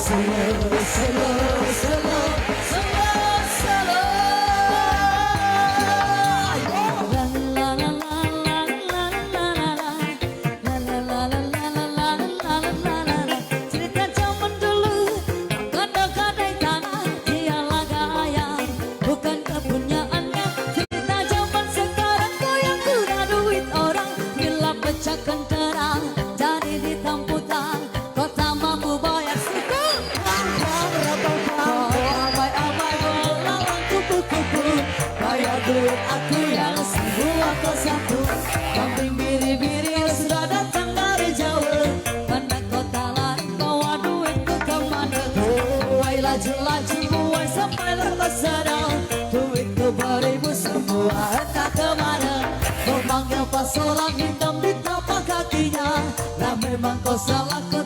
Cerita zaman dulu, kadang-kadang tanah dialah gaya, bukan kepunyaannya. Cerita zaman sekarang goyang kuda duit orang, bila pecahkan terang jadi ditamputan, kota mampu bayar suku. Amai-amai melawan kupu-kupu, bayar duit aku yang semua kau satu. Kambing biri-biri sudah datang dari jauh, mana kota lain bawa duitku kemana? Wai laju-laju, wai sampai lepas sadar, duitku beribu semua entah kemana. Kau manggil pas orang hitam di tapak kakinya, lah memang kau salah kau